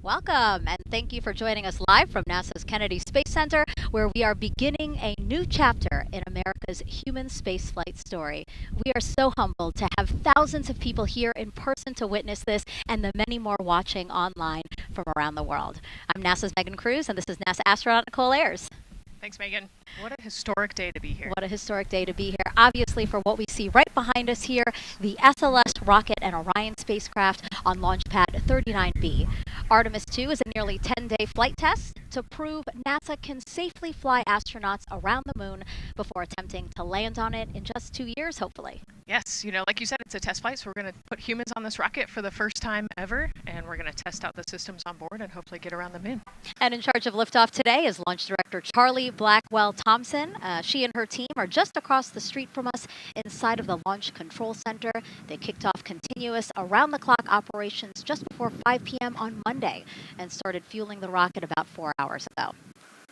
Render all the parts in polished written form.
Welcome, and thank you for joining us live from NASA's Kennedy Space Center, where we are beginning a new chapter in America's human spaceflight story. We are so humbled to have thousands of people here in person to witness this, and the many more watching online from around the world. I'm NASA's Megan Cruz, and this is NASA astronaut Nicole Ayers. Thanks, Megan. What a historic day to be here. What a historic day to be here. Obviously, for what we see right behind us here, the SLS rocket and Orion spacecraft on Launch Pad 39B. Artemis 2 is a nearly 10-day flight test to prove NASA can safely fly astronauts around the moon before attempting to land on it in just 2 years, hopefully. Yes, like you said, it's a test flight, so we're going to put humans on this rocket for the first time ever, and we're going to test out the systems on board and hopefully get around the moon. And in charge of liftoff today is Launch Director Charlie Blackwell-Thompson. She and her team are just across the street from us inside of the Launch Control Center. They kicked off continuous around-the-clock operations just before 5 p.m. on Monday and started fueling the rocket about 4 hours ago.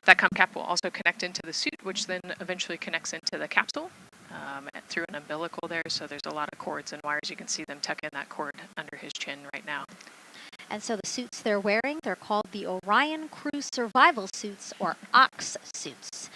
That com cap will also connect into the suit, which then eventually connects into the capsule through an umbilical there. So there's a lot of cords and wires. You can see them tuck in that cord under his chin right now. And so the suits they're wearing, they're called the Orion Crew Survival Suits, or OX suits.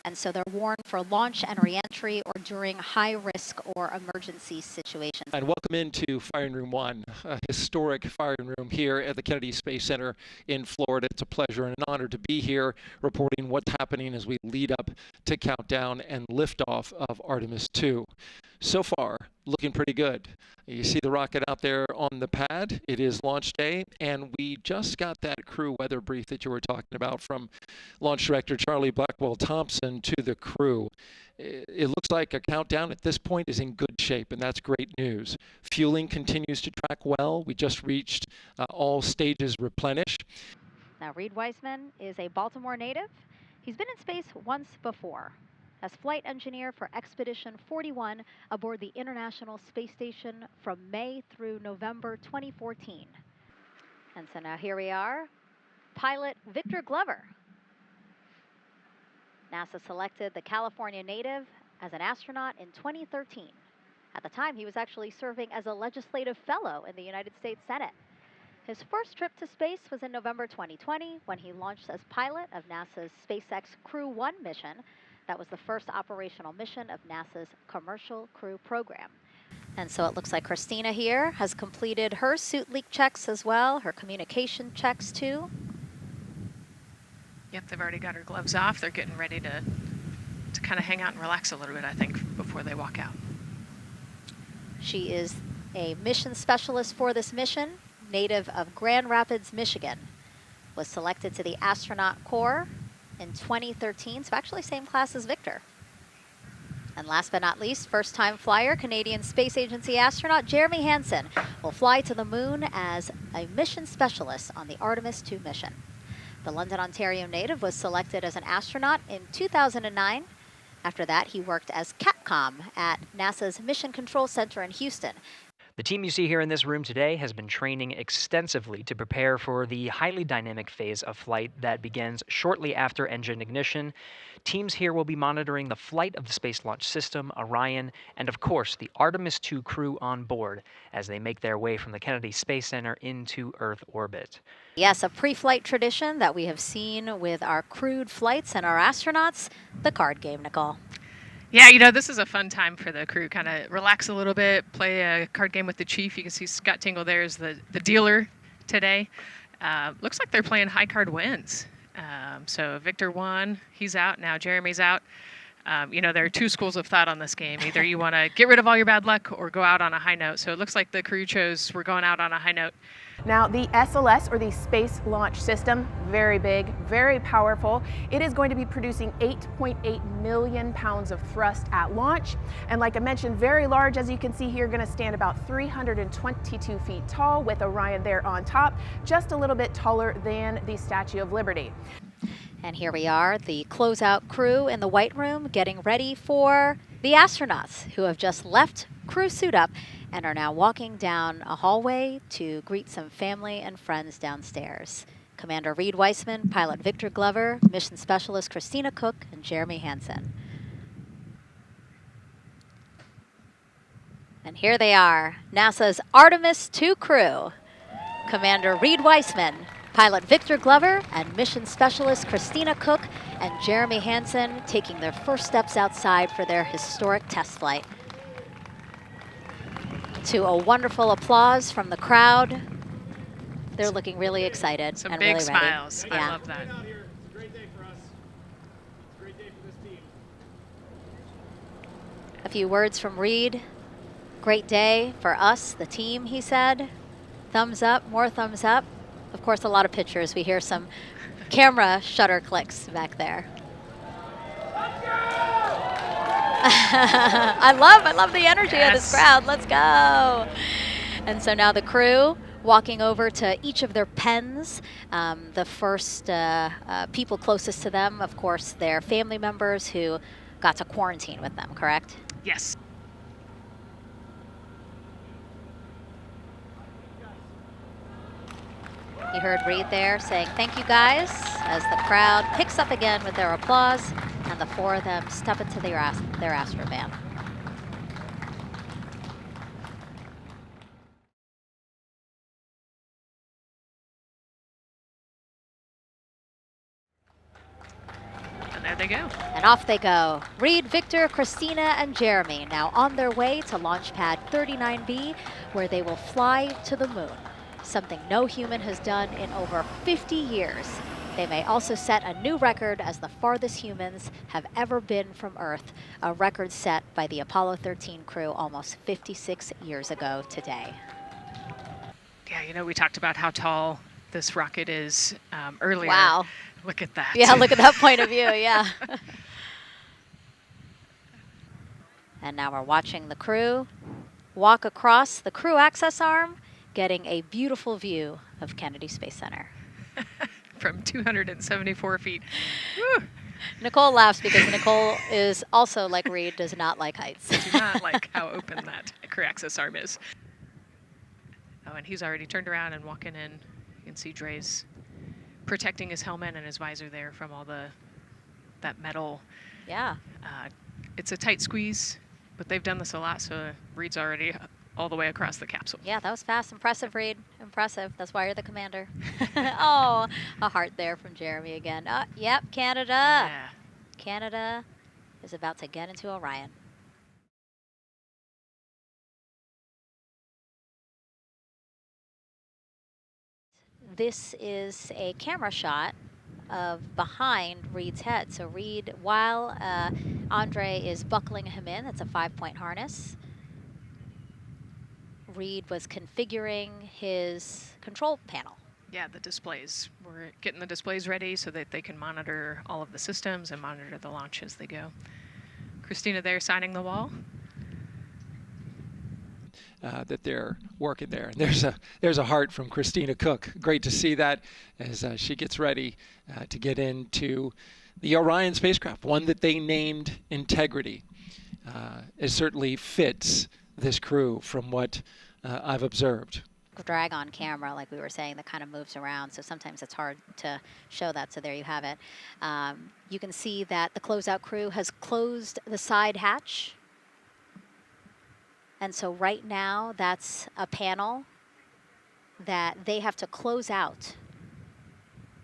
And so they're worn for launch and reentry or during high-risk or emergency situations. And welcome into Firing Room 1, a historic firing room here at the Kennedy Space Center in Florida. It's a pleasure and an honor to be here reporting what's happening as we lead up to countdown and liftoff of Artemis 2. So far, looking pretty good. You see the rocket out there on the pad. It is launch day, and we just got that crew weather brief that you were talking about from Launch Director Charlie Blackwell-Thompson to the crew. It looks like a countdown at this point is in good shape, and that's great news. Fueling continues to track well. We just reached all stages replenished. Now, Reed Weissman is a Baltimore native. He's been in space once before as flight engineer for Expedition 41 aboard the International Space Station from May through November 2014. And so now here we are, pilot Victor Glover. NASA selected the California native as an astronaut in 2013. At the time, he was actually serving as a legislative fellow in the United States Senate. His first trip to space was in November 2020 when he launched as pilot of NASA's SpaceX Crew 1 mission. That was the first operational mission of NASA's Commercial Crew program. And so it looks like Christina here has completed her suit leak checks as well, her communication checks too. Yep, they've already got her gloves off. They're getting ready to kind of hang out and relax a little bit, I think, before they walk out. She is a mission specialist for this mission, native of Grand Rapids, Michigan. Was selected to the Astronaut Corps in 2013, so actually same class as Victor. And last but not least, first-time flyer, Canadian Space Agency astronaut Jeremy Hansen will fly to the moon as a mission specialist on the Artemis 2 mission. The London, Ontario native was selected as an astronaut in 2009. After that, he worked as Capcom at NASA's Mission Control Center in Houston. The team you see here in this room today has been training extensively to prepare for the highly dynamic phase of flight that begins shortly after engine ignition. Teams here will be monitoring the flight of the Space Launch System, Orion, and of course the Artemis 2 crew on board as they make their way from the Kennedy Space Center into Earth orbit. Yes, a pre-flight tradition that we have seen with our crewed flights and our astronauts, the card game, Nicole. Yeah, this is a fun time for the crew. Kind of relax a little bit, play a card game with the chief. You can see Scott Tingle there is the dealer today. Looks like they're playing high card wins. So Victor won. He's out. Now Jeremy's out. There are two schools of thought on this game. Either you want to get rid of all your bad luck or go out on a high note. So it looks like the crew chose we're going out on a high note. Now, the SLS, or the Space Launch System, very big, very powerful. It is going to be producing 8.8 million pounds of thrust at launch. And like I mentioned, very large, as you can see here, going to stand about 322 feet tall with Orion there on top, just a little bit taller than the Statue of Liberty. And here we are, the closeout crew in the White Room getting ready for the astronauts who have just left crew suit up and are now walking down a hallway to greet some family and friends downstairs. Commander Reed Weissman, pilot Victor Glover, mission specialist Christina Cook, and Jeremy Hansen. And here they are, NASA's Artemis 2 crew. Commander Reed Weissman, Pilot Victor Glover and mission specialist Christina Cook and Jeremy Hansen taking their first steps outside for their historic test flight. To a wonderful applause from the crowd. They're looking really excited Some and big really smiles. ready. I love that. A few words from Reed. Great day for us, the team, he said. Thumbs up, more thumbs up. Of course, a lot of pictures. We hear some camera shutter clicks back there. I love the energy of this crowd. Let's go. And so now the crew walking over to each of their pens. The first people closest to them, of course, their family members who got to quarantine with them, correct? Yes. You heard Reed there saying thank you guys as the crowd picks up again with their applause and the four of them step into their Astrovan. And there they go. And off they go. Reed, Victor, Christina, and Jeremy now on their way to launch pad 39B, where they will fly to the moon, something no human has done in over 50 years. They may also set a new record as the farthest humans have ever been from Earth, a record set by the Apollo 13 crew almost 56 years ago today. Yeah, you know, we talked about how tall this rocket is earlier. Wow. Look at that. Yeah, look at that point of view, yeah. And now we're watching the crew walk across the crew access arm, getting a beautiful view of Kennedy Space Center. From 274 feet. Woo. Nicole laughs because Nicole is also, like Reed, does not like heights. I do not like how open that crew access arm is. Oh, and he's already turned around and walking in. You can see Dre's protecting his helmet and his visor there from all that metal. Yeah. It's a tight squeeze, but they've done this a lot, so Reed's already all the way across the capsule. Yeah, that was fast. Impressive, Reed. Impressive. That's why you're the commander. Oh, a heart there from Jeremy again. Yep, Canada. Yeah. Canada is about to get into Orion. This is a camera shot of behind Reed's head. So Reed, while Andre is buckling him in, that's a 5-point harness, Reed was configuring his control panel. Yeah, the displays. We're getting the displays ready so that they can monitor all of the systems and monitor the launch as they go. Christina there signing the wall. That they're working there. And there's a heart from Christina Cook. Great to see that as she gets ready to get into the Orion spacecraft, one that they named Integrity. It certainly fits this crew from what I've observed. Drag on camera, like we were saying, that kind of moves around, so sometimes it's hard to show that, so there you have it. You can see that the closeout crew has closed the side hatch. And so right now, that's a panel that they have to close out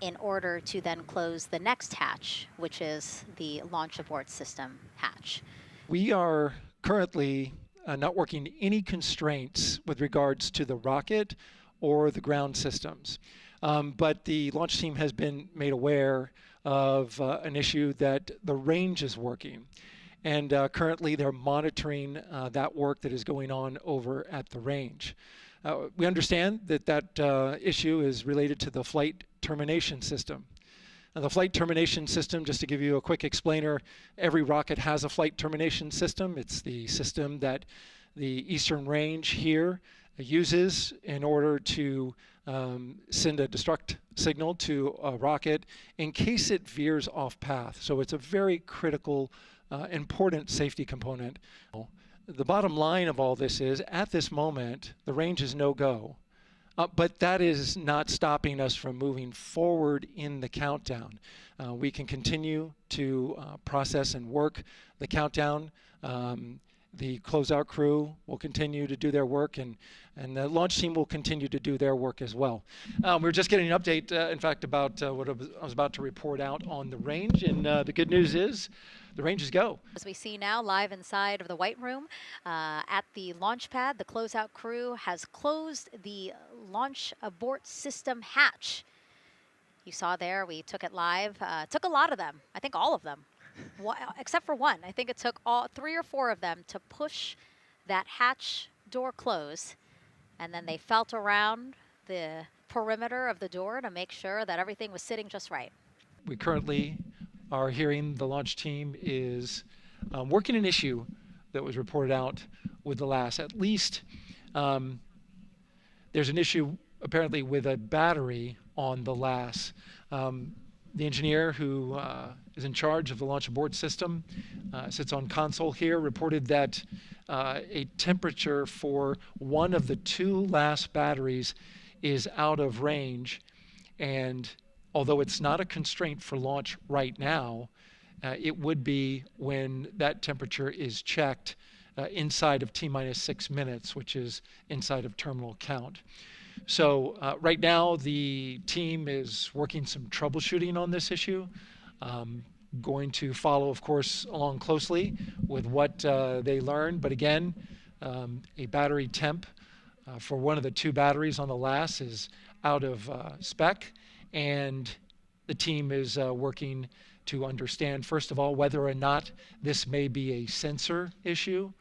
in order to then close the next hatch, which is the launch abort system hatch. We are currently not working any constraints with regards to the rocket or the ground systems. But the launch team has been made aware of an issue that the range is working. And currently they're monitoring that work that is going on over at the range. We understand that that issue is related to the flight termination system. Now, the flight termination system, just to give you a quick explainer, every rocket has a flight termination system. It's the system that the Eastern Range here uses in order to send a destruct signal to a rocket in case it veers off path. So it's a very critical important safety component. The bottom line of all this is, at this moment, the range is no-go. But that is not stopping us from moving forward in the countdown. We can continue to process and work the countdown The closeout crew will continue to do their work, and the launch team will continue to do their work as well. We're just getting an update, in fact, about what I was about to report out on the range, and the good news is the range is go. As we see now live inside of the White Room at the launch pad, the closeout crew has closed the launch abort system hatch. You saw there, we took it live. Took a lot of them, I think all of them, except for one. I think it took all 3 or 4 of them to push that hatch door close. And then they felt around the perimeter of the door to make sure that everything was sitting just right. We currently are hearing the launch team is working an issue that was reported out with the LAS. At least there's an issue apparently with a battery on the LAS. The engineer who is in charge of the launch abort system sits on console here, reported that a temperature for one of the 2 LAS batteries is out of range, and although it's not a constraint for launch right now, it would be when that temperature is checked inside of T-minus 6 minutes, which is inside of terminal count. So right now the team is working some troubleshooting on this issue. Going to follow, of course, along closely with what they learn. But again, a battery temp for one of the 2 batteries on the LAS is out of spec, and the team is working to understand, first of all, whether or not this may be a sensor issue,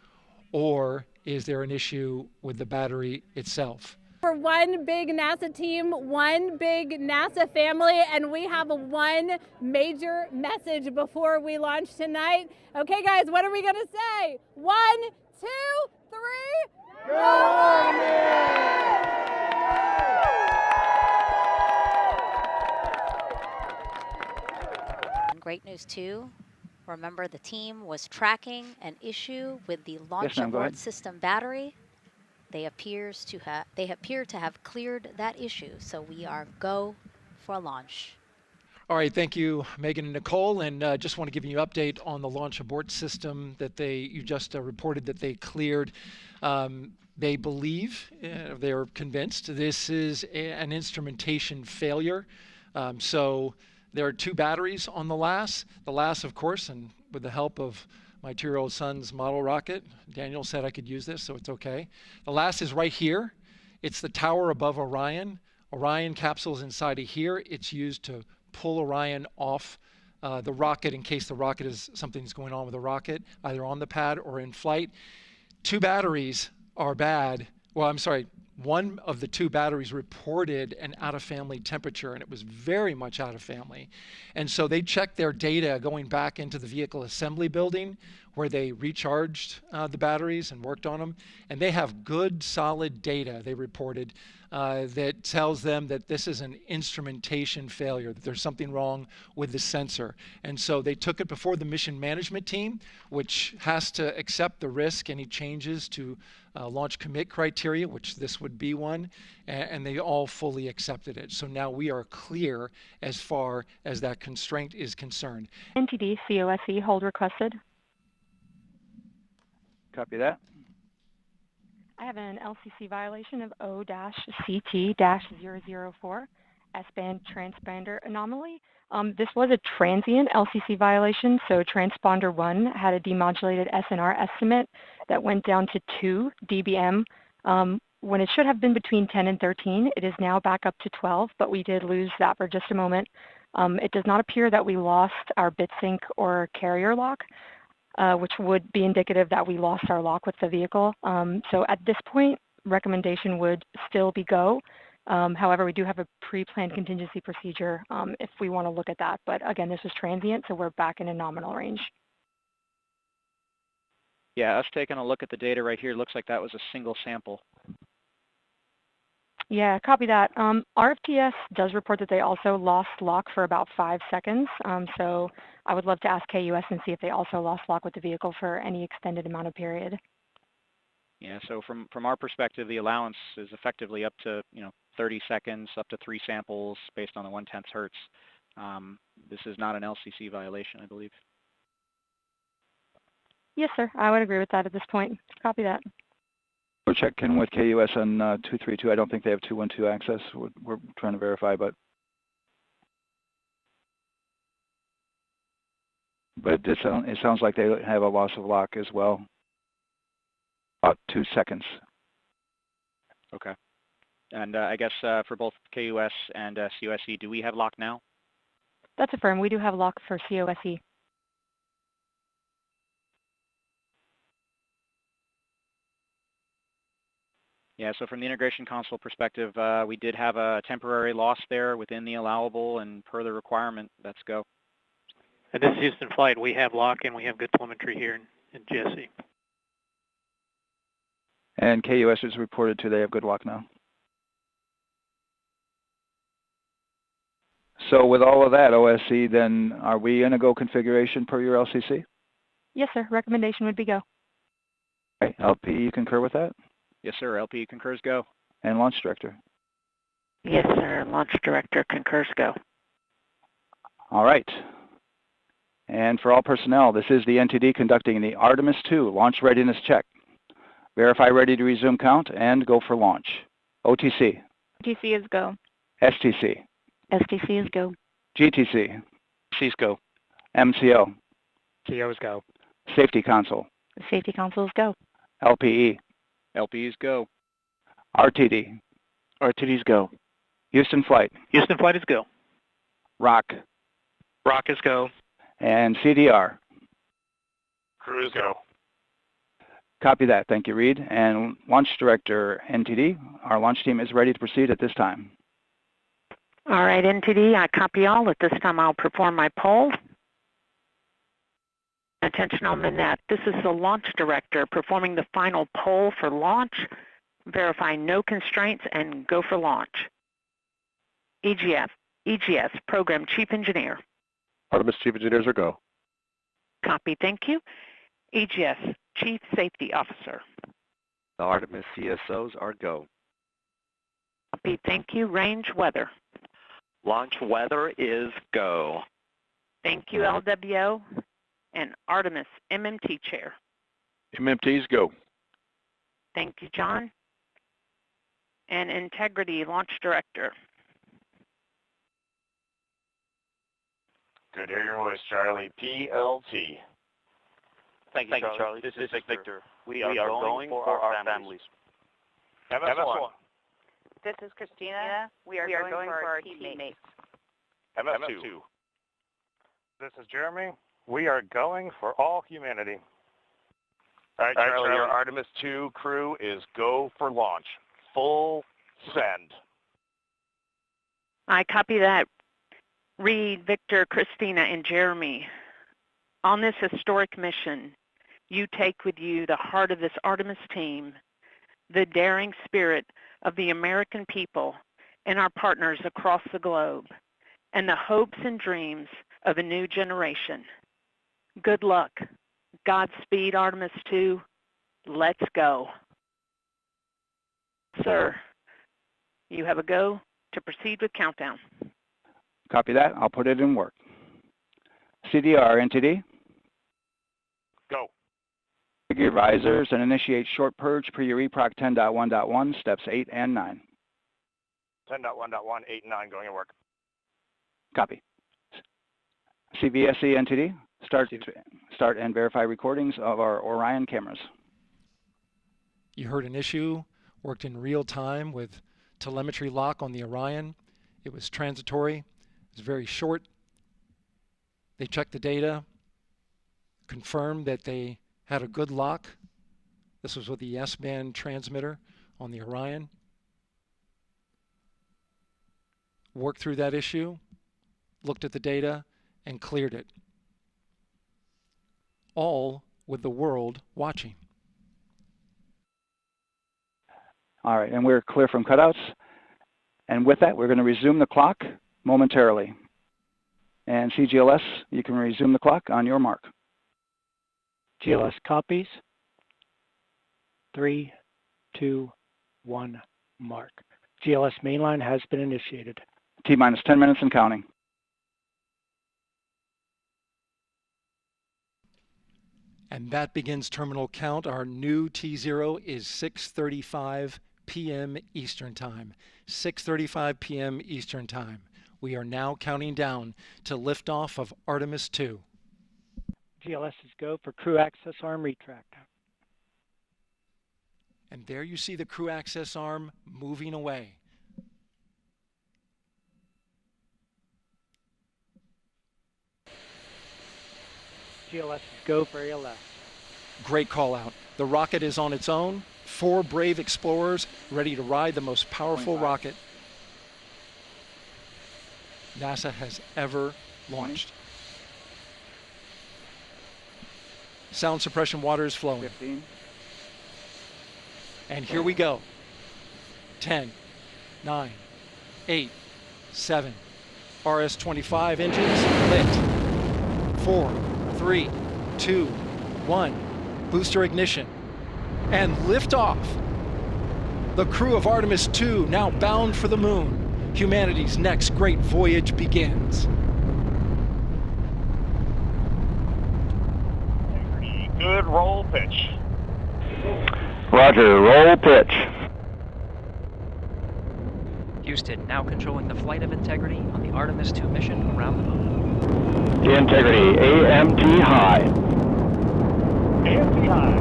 or is there an issue with the battery itself. For one big NASA team, one big NASA family, and we have one major message before we launch tonight. Okay, guys, what are we going to say? 1, 2, 3. Go Artemis! Great news too. Remember, the team was tracking an issue with the launch abort system battery. They appear to have cleared that issue, so we are go for launch. All right, thank you, Megan and Nicole, and just want to give you an update on the launch abort system that you just reported that they cleared. They believe, they're convinced, this is an instrumentation failure. So there are 2 batteries on the LAS. The LAS, of course, and with the help of my 2-year-old son's model rocket, Daniel said I could use this, so it's okay. The LAS is right here. It's the tower above Orion. Orion capsule's inside of here. It's used to pull Orion off the rocket in case the rocket is something's going on with the rocket, either on the pad or in flight. 2 batteries are bad. Well, I'm sorry. One of the 2 batteries reported an out-of-family temperature, and it was very much out of family. And so they checked their data going back into the vehicle assembly building where they recharged the batteries and worked on them. And they have good, solid data, they reported, that tells them that this is an instrumentation failure, that there's something wrong with the sensor. And so they took it before the mission management team, which has to accept the risk, any changes to launch commit criteria, which this would be one, and they all fully accepted it. So now we are clear as far as that constraint is concerned. NTD COSE hold requested. Copy that. I have an LCC violation of O-CT-004, S-band transponder anomaly. This was a transient LCC violation, so transponder 1 had a demodulated SNR estimate that went down to 2 dBm when it should have been between 10 and 13. It is now back up to 12, but we did lose that for just a moment. It does not appear that we lost our bit sync or carrier lock, which would be indicative that we lost our lock with the vehicle. So at this point, recommendation would still be go. However, we do have a pre-planned contingency procedure if we want to look at that. But again, this was transient, so we're back in a nominal range. Yeah, us taking a look at the data right here, looks like that was a single sample. Yeah, copy that. RFTS does report that they also lost lock for about 5 seconds. So I would love to ask KUS and see if they also lost lock with the vehicle for any extended amount of period. Yeah, so from our perspective, the allowance is effectively up to 30 seconds, up to 3 samples based on the 1/10 hertz. This is not an LCC violation, I believe. Yes, sir. I would agree with that at this point. Copy that. We're checking with KUS on 232. I don't think they have 212 access. We're trying to verify, but it sounds like they have a loss of lock as well. About 2 seconds. Okay. And I guess for both KUS and COSE, do we have lock now? That's affirmed. We do have lock for COSE. Yeah, so from the integration console perspective, we did have a temporary loss there within the allowable, and per the requirement, let's go. And this is Houston Flight. We have lock and we have good telemetry here in GSE. And KUS is reported to they have good lock now. So with all of that, OSC, then are we in a go configuration per your LCC? Yes, sir. Recommendation would be go. Okay. LP, you concur with that? Yes, sir. LP concurs go. And Launch Director? Yes, sir. Launch Director concurs go. All right. And for all personnel, this is the NTD conducting the Artemis 2 launch readiness check. Verify ready to resume count and go for launch. OTC. OTC is go. STC. STC is go. GTC. C's go. MCO. CO's go. Safety Console. Safety Console is go. LPE. LP's go. RTD. RTD's go. Houston Flight. Houston Flight is go. ROC. ROC is go. And CDR. Crew is go. Copy that. Thank you, Reed. And Launch Director, NTD, our launch team is ready to proceed at this time. All right, NTD, I copy all. At this time, I'll perform my poll. Attention on the net. This is the Launch Director performing the final poll for launch. Verify no constraints and go for launch. EGS, Program Chief Engineer. Artemis Chief Engineers are go. Copy, thank you. EGS, Chief Safety Officer. The Artemis CSOs are go. Copy, thank you. Range Weather. Launch weather is go. Thank you, LWO. And Artemis MMT Chair. MMT's go. Thank you, John. And Integrity Launch Director. Good to hear your voice, Charlie. PLT. Thank you, Charlie. This is Victor. We are going for our families. MS1. This is Christina. We are going for our teammates. MS2. This is Jeremy. We are going for all humanity. All right, Charlie, your Artemis 2 crew is go for launch. Full send. I copy that. Reed, Victor, Christina, and Jeremy. On this historic mission, you take with you the heart of this Artemis team, the daring spirit of the American people and our partners across the globe, and the hopes and dreams of a new generation. Good luck. Godspeed, Artemis 2. Let's go. Sir, you have a go to proceed with countdown. Copy that. I'll put it in work. CDR, NTD. Go. Your visors and initiate short purge per your EPROC 10.1.1, steps 8 and 9. 10.1.1, 8 and 9 going to work. Copy. CVSE, NTD. Start and verify recordings of our Orion cameras. You heard an issue, worked in real time with telemetry lock on the Orion. It was transitory. It was very short. They checked the data, confirmed that they had a good lock. This was with the S-band transmitter on the Orion. Worked through that issue, looked at the data, and cleared it. All with the world watching. All right, and we're clear from cutouts. And with that, we're going to resume the clock momentarily. And CGLS, you can resume the clock on your mark. GLS copies. 3, 2, 1, mark. GLS mainline has been initiated. T-minus 10 minutes and counting. And that begins terminal count. Our new T0 is 6:35 p.m. Eastern Time. 6:35 p.m. Eastern Time. We are now counting down to liftoff of Artemis 2. GLS is go for crew access arm retract. And there you see the crew access arm moving away. GLS is go for ALS. Great call out. The rocket is on its own. 4 brave explorers ready to ride the most powerful rocket NASA has ever launched. Sound suppression water is flowing. 15. And here we go. 10, 9, 8, 7. RS-25 engines lit. 4, 3, 2, 1. Booster ignition. And liftoff. The crew of Artemis 2 now bound for the moon. Humanity's next great voyage begins. Good roll pitch. Roger, roll pitch. Houston now controlling the flight of Integrity on the Artemis 2 mission around the moon. Integrity, AMT high. AMT high.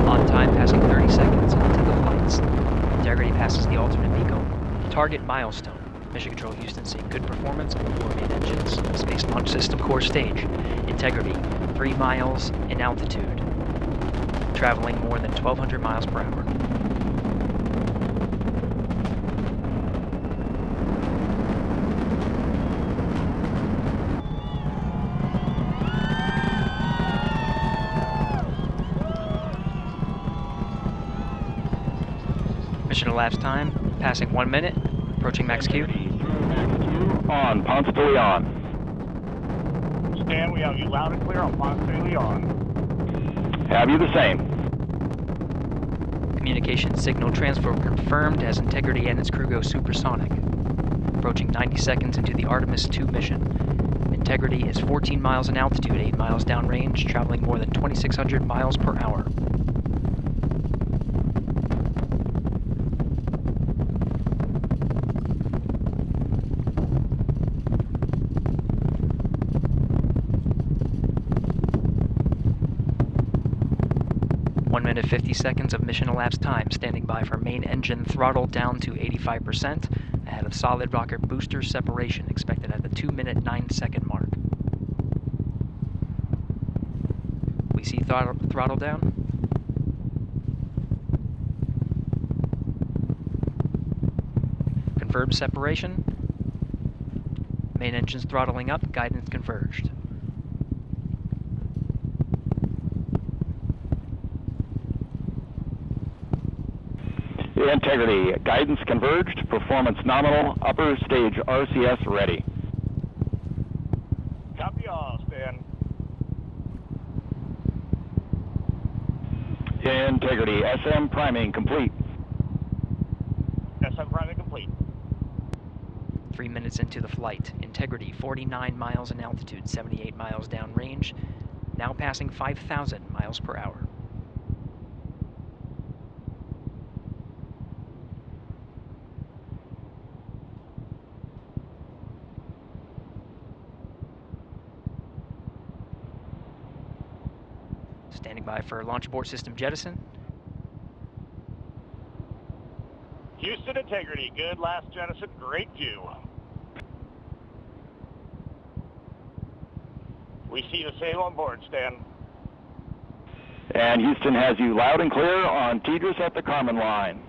On time, passing 30 seconds into the flights. Integrity passes the alternate beacon. Target milestone. Mission Control Houston seeing good performance on the 4 main engines. Space Launch System core stage. Integrity, 3 miles in altitude. Traveling more than 1,200 miles per hour. Mission elapsed time, passing 1 minute, approaching max Q. On, Ponce de Leon. Stan, we have you loud and clear on Ponce de Leon. Have you the same. Communication signal transfer confirmed as Integrity and its crew go supersonic. Approaching 90 seconds into the Artemis 2 mission. Integrity is 14 miles in altitude, 8 miles downrange, traveling more than 2,600 miles per hour. One minute 50 seconds of mission elapsed time, standing by for main engine throttle down to 85%, ahead of solid rocket booster separation expected at the 2-minute 9-second mark. We see throttle down. Confirmed separation. Main engine's throttling up, guidance converged. Integrity, guidance converged, performance nominal, upper stage RCS ready. Copy all, Stan. Integrity, SM priming complete. SM priming complete. 3 minutes into the flight. Integrity, 49 miles in altitude, 78 miles downrange, now passing 5,000 miles per hour. Standing by for launch abort system jettison. Houston Integrity, good last jettison, great view. We see the same on board, Stan. And Houston has you loud and clear on TDRS at the Kármán line.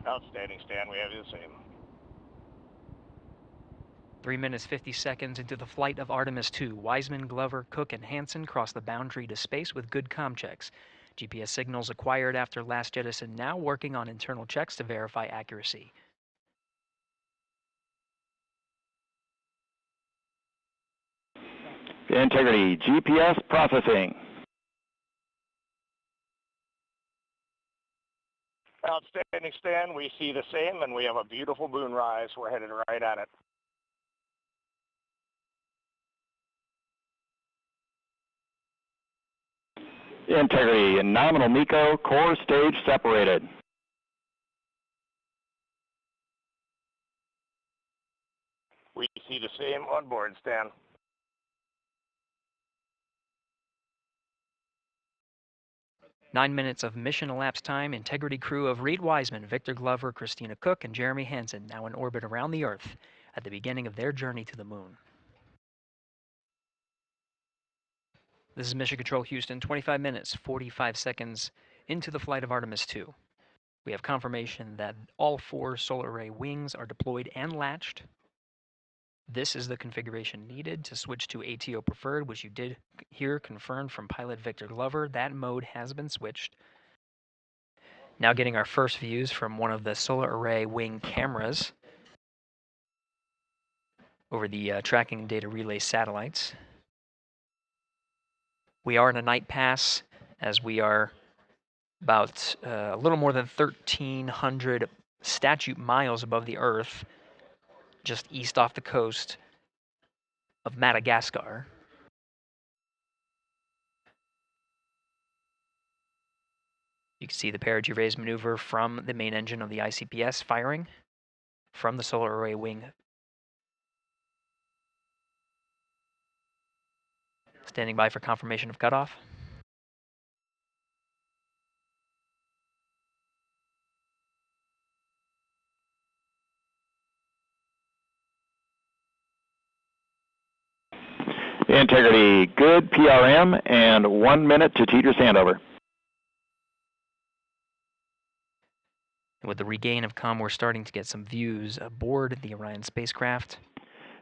Outstanding, Stan, we have you the same. 3 minutes 50 seconds into the flight of Artemis 2, Wiseman, Glover, Cook, and Hansen cross the boundary to space with good comm checks. GPS signals acquired after last jettison now working on internal checks to verify accuracy. Integrity, GPS processing. Outstanding, Stan, we see the same, and we have a beautiful moonrise. We're headed right at it. Integrity and nominal MECO, core stage separated. We see the same on board, Stan. Nine minutes of mission elapsed time. Integrity crew of Reed Wiseman, Victor Glover, Christina Cook, and Jeremy Hansen now in orbit around the Earth at the beginning of their journey to the moon. This is Mission Control Houston, 25 minutes, 45 seconds into the flight of Artemis 2. We have confirmation that all 4 solar array wings are deployed and latched. This is the configuration needed to switch to ATO preferred, which you did hear confirmed from pilot Victor Glover. That mode has been switched. Now getting our first views from one of the solar array wing cameras over the tracking data relay satellites. We are in a night pass as we are about a little more than 1,300 statute miles above the Earth, just east off the coast of Madagascar. You can see the perigee raise maneuver from the main engine of the ICPS firing from the solar array wing. Standing by for confirmation of cutoff. Integrity, good PRM, and 1 minute to Teeter's handover. With the regain of comm, we're starting to get some views aboard the Orion spacecraft.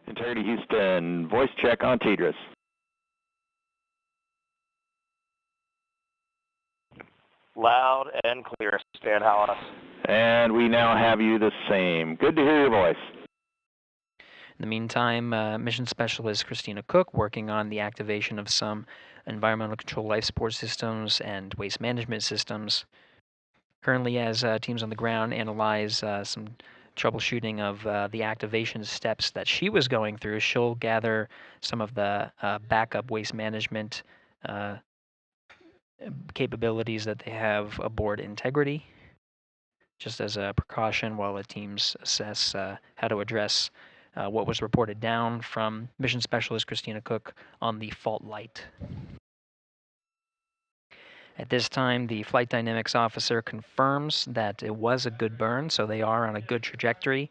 Integrity Houston, voice check on Teedris. Loud and clear, Stan Hallis. And we now have you the same. Good to hear your voice. In the meantime, Mission Specialist Christina Cook working on the activation of some environmental control life support systems and waste management systems. Currently, as teams on the ground analyze some troubleshooting of the activation steps that she was going through, she'll gather some of the backup waste management capabilities that they have aboard Integrity, just as a precaution while the teams assess how to address what was reported down from Mission Specialist Christina Cook on the fault light. At this time, the flight dynamics officer confirms that it was a good burn, so they are on a good trajectory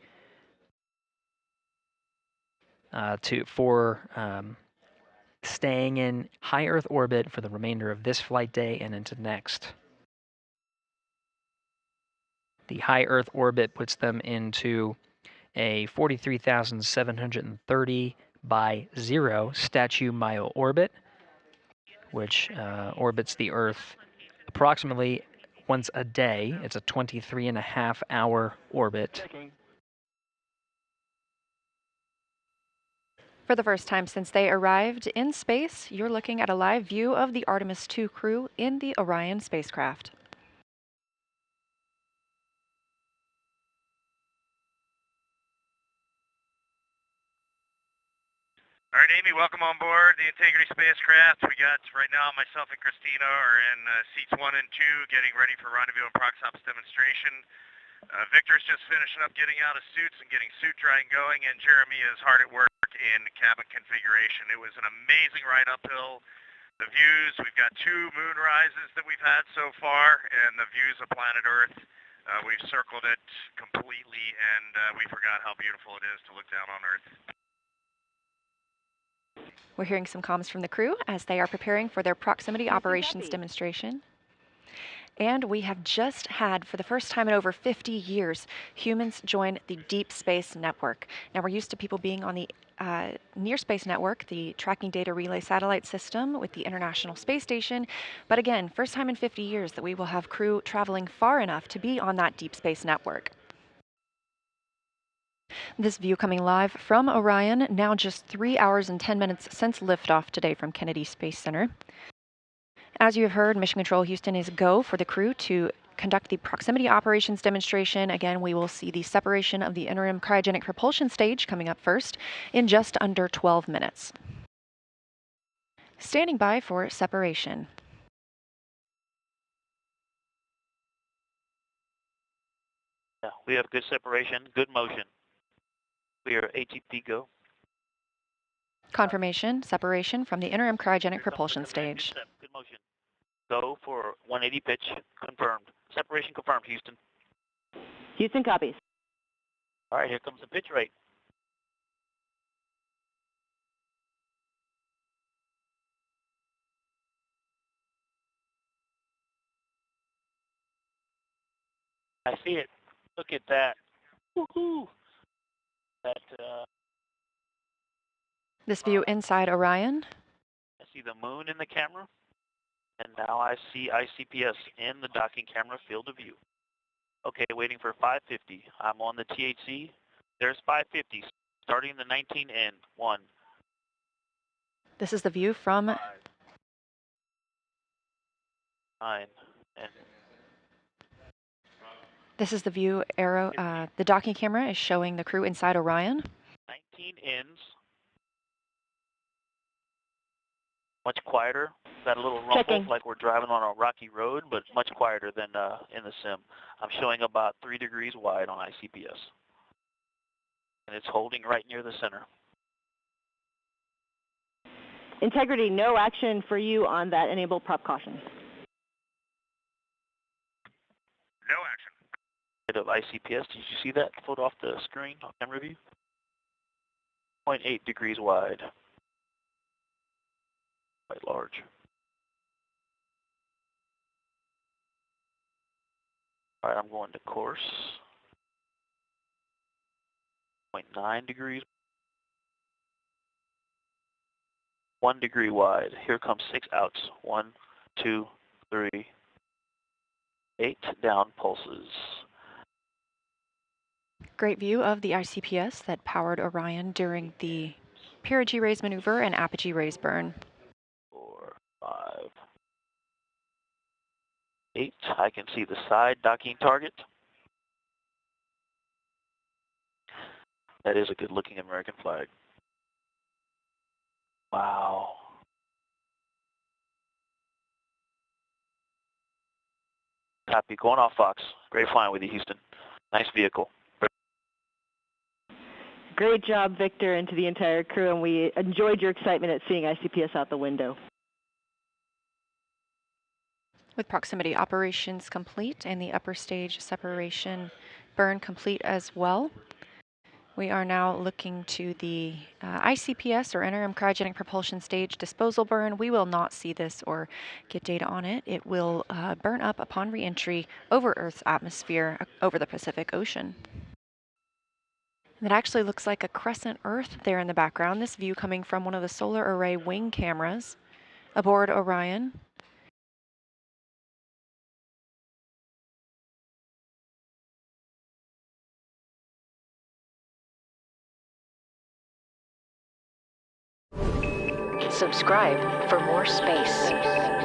for staying in high Earth orbit for the remainder of this flight day and into next. The high Earth orbit puts them into a 43,730 by 0 statute mile orbit, which orbits the Earth approximately once a day. It's a 23.5-hour orbit. For the first time since they arrived in space, you're looking at a live view of the Artemis 2 crew in the Orion spacecraft. All right, Amy, welcome on board the Integrity spacecraft. We got, right now, myself and Christina are in seats 1 and 2, getting ready for rendezvous and prox ops demonstration. Victor's just finishing up getting out of suits and getting suit drying going, and Jeremy is hard at work in cabin configuration. It was an amazing ride uphill. The views, we've got 2 moon rises that we've had so far, and the views of planet Earth. We've circled it completely, and we forgot how beautiful it is to look down on Earth. We're hearing some comms from the crew as they are preparing for their proximity operations demonstration. And we have just had, for the first time in over 50 years, humans join the Deep Space Network. Now, we're used to people being on the Near Space Network, the tracking data relay satellite system with the International Space Station. But again, first time in 50 years that we will have crew traveling far enough to be on that Deep Space Network. This view coming live from Orion, now just 3 hours and 10 minutes since liftoff today from Kennedy Space Center. As you have heard, Mission Control Houston is go for the crew to conduct the proximity operations demonstration. Again, we will see the separation of the interim cryogenic propulsion stage coming up first in just under 12 minutes. Standing by for separation. Yeah, we have good separation, good motion. We are ATP go. Confirmation, separation from the interim cryogenic propulsion stage. Good motion. Go for 180 pitch, confirmed. Separation confirmed, Houston. Houston copies. All right, here comes the pitch rate. I see it. Look at that. Woohoo! That, This view inside Orion. I see the moon in the camera, and now I see ICPS in the docking camera field of view. Okay, waiting for 550. I'm on the THC. There's 550, starting the 19N. 1. This is the view from 5, 9, and This is the view arrow. The docking camera is showing the crew inside Orion. 19 ends. Much quieter. Got a little rumble, Checking. like we're driving on a rocky road, but much quieter than in the sim. I'm showing about 3 degrees wide on ICPS. And it's holding right near the center. Integrity, no action for you on that enable prop caution. No action. Bit of ICPS. Did you see that photo off the screen on camera view? 0.8 degrees wide. Quite large. All right, I'm going to course. 0.9 degrees. 1 degree wide. Here comes 6 outs. 1, 2, 3, 8 down pulses. Great view of the ICPS that powered Orion during the perigee raise maneuver and apogee raise burn. 4, 5, 8. I can see the side docking target. That is a good looking American flag. Wow. Copy. Going off Fox. Great flying with you, Houston. Nice vehicle. Great job, Victor, and to the entire crew, and we enjoyed your excitement at seeing ICPS out the window. With proximity operations complete and the upper stage separation burn complete as well, we are now looking to the ICPS, or interim cryogenic propulsion stage disposal burn. We will not see this or get data on it. It will burn up upon re-entry over Earth's atmosphere over the Pacific Ocean. It actually looks like a crescent Earth there in the background. This view coming from one of the solar array wing cameras aboard Orion. Subscribe for more space.